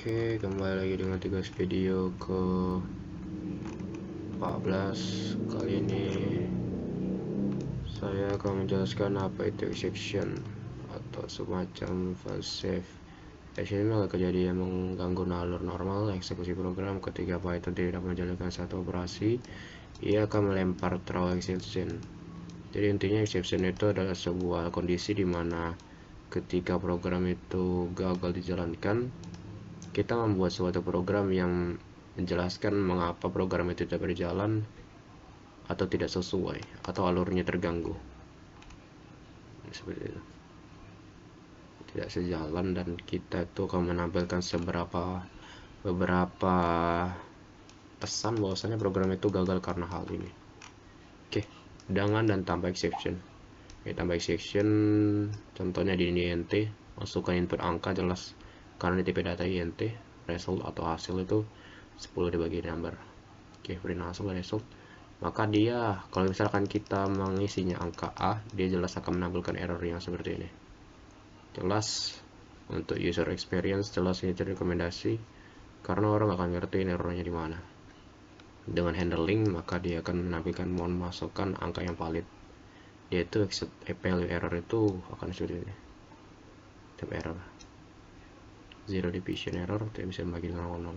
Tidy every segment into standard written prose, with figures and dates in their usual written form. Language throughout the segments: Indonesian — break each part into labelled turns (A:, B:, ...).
A: Oke, kembali lagi dengan tugas video ke 14. Kali ini saya akan menjelaskan apa itu exception atau semacam failsafe. Exception adalah kejadian yang mengganggu alur normal eksekusi program. Ketika Python tidak menjalankan satu operasi, ia akan melempar throw exception. Jadi intinya exception itu adalah sebuah kondisi di mana ketika program itu gagal dijalankan, kita membuat suatu program yang menjelaskan mengapa program itu tidak berjalan atau tidak sesuai atau alurnya terganggu, seperti itu, tidak sejalan, dan kita itu akan menampilkan beberapa pesan bahwasanya program itu gagal karena hal ini. Oke, dengan dan tanpa exception. Tanpa exception contohnya di int, masukkan input angka jelas karena di tipe data int, result atau hasil itu 10 dibagi number. Oke, print hasil result, maka dia kalau misalkan kita mengisinya angka A, dia jelas akan menampilkan error yang seperti ini. Jelas untuk user experience, jelas ini rekomendasi karena orang akan ngerti errornya di mana. Dengan handling, maka dia akan menampilkan mohon masukkan angka yang valid, yaitu value error itu akan seperti ini. Type error, zero division error, tidak bisa membagi dengan 0.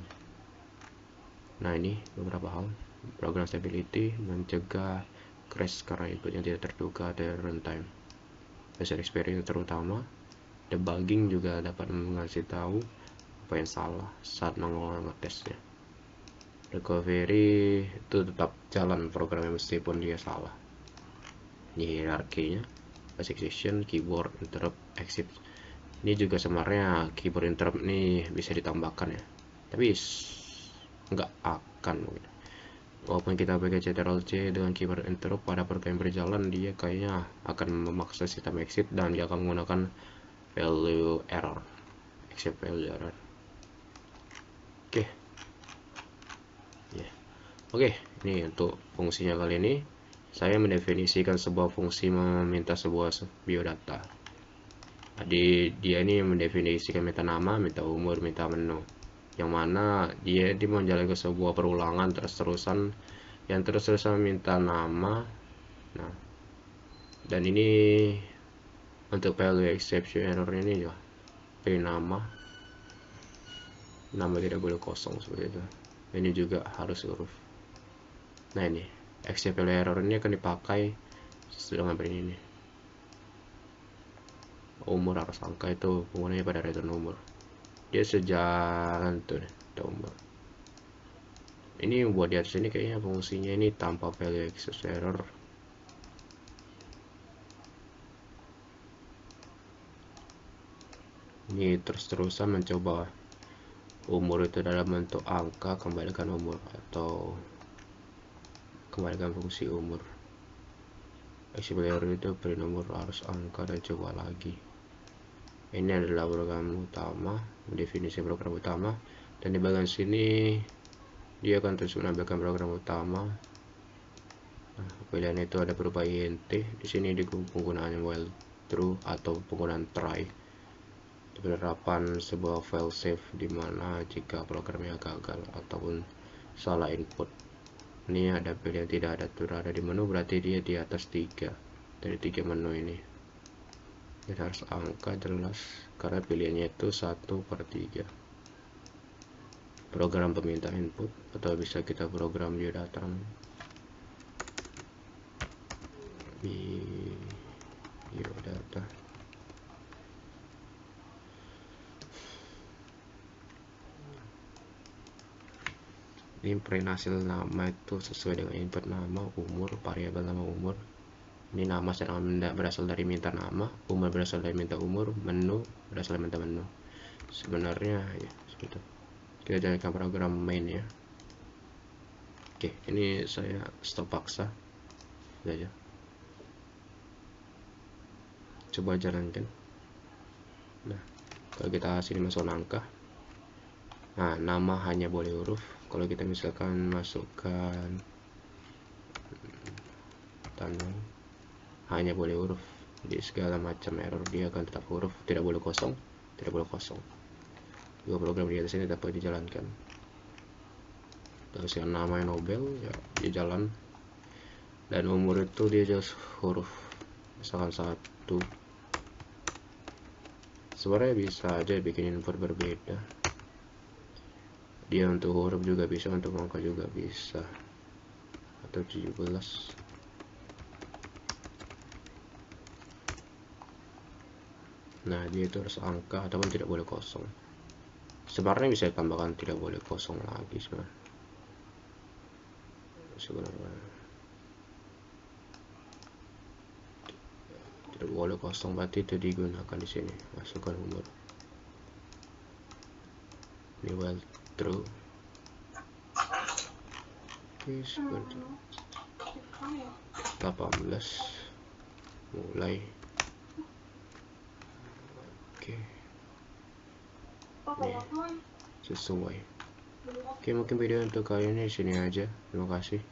A: Nah, ini beberapa hal. Program stability, mencegah crash karena input yang tidak terduga dari runtime. User experience terutama, debugging juga dapat mengasih tahu apa yang salah saat mengulang tesnya. Recovery itu tetap jalan programnya meskipun dia salah. Ini hierarkinya, execution, keyboard interrupt, exit. Ini juga sebenarnya keyboard interrupt ini bisa ditambahkan ya, tapi nggak akan mungkin. Walaupun kita pakai Ctrl+C dengan keyboard interrupt pada program yang berjalan, dia kayaknya akan memaksa sistem exit dan dia akan menggunakan value error, except value error. Oke, ini untuk fungsinya kali ini. Saya mendefinisikan sebuah fungsi meminta sebuah biodata. Jadi dia ini mendefinisikan minta nama, minta umur, minta menu, yang mana dia menjalankan sebuah perulangan terus-terusan yang terus-terusan minta nama. Nah, dan ini untuk value exception error ini ya, pilih nama tidak boleh kosong seperti itu. Ini juga harus huruf. Nah, ini except value error ini akan dipakai dengan ini. Umur harus angka, itu penggunanya pada return umur. Dia sejalan tuh umur. Ini buat di atas ini kayaknya fungsinya ini tanpa value exception error. Ini terus-terusan mencoba umur itu dalam bentuk angka, kembalikan umur atau kembalikan fungsi umur. Exception itu beri nomor harus angka dan coba lagi. Ini adalah program utama, definisi program utama, dan di bagian sini dia akan terus menampilkan program utama. Nah, pilihan itu ada berupa int. Di sini di penggunaan while true atau penggunaan try. Penerapan sebuah file save di mana jika programnya gagal ataupun salah input. Ini ada pilihan tidak ada di menu, berarti dia di atas 3 dari 3 menu ini. Kita harus angka jelas karena pilihannya itu 1/3. Program peminta input atau bisa kita program dia datang biodata. Ini print hasil nama itu sesuai dengan input nama, umur, variabel nama umur. Ini nama berasal dari minta nama, umur berasal dari minta umur, menu berasal dari minta menu. Sebenarnya ya seperti itu. Kita jalankan program main ya. Oke, ini saya stop paksa saja. Coba jalankan. Nah, kalau kita sini masuk angka, nah nama hanya boleh huruf. Kalau kita misalkan masukkan tanda, hanya boleh huruf. Jadi segala macam error dia akan tetap huruf, tidak boleh kosong, tidak boleh kosong. dua program di atas ini dapat dijalankan. Kasih nama Nobel ya dia jalan, dan umur itu dia just huruf misalkan 1. Sebenarnya bisa aja bikin input berbeda, dia untuk huruf juga bisa, untuk angka juga bisa, atau 17. Nah dia itu harus angka ataupun tidak boleh kosong. Sebenarnya bisa ditambahkan tidak boleh kosong lagi sebenarnya tidak boleh kosong, berarti itu digunakan di sini. Masukkan umur ini well true. Oke, seperti 18 mulai. Oke, ini sesuai. Oke, mungkin video untuk kali ini sini aja. Terima kasih.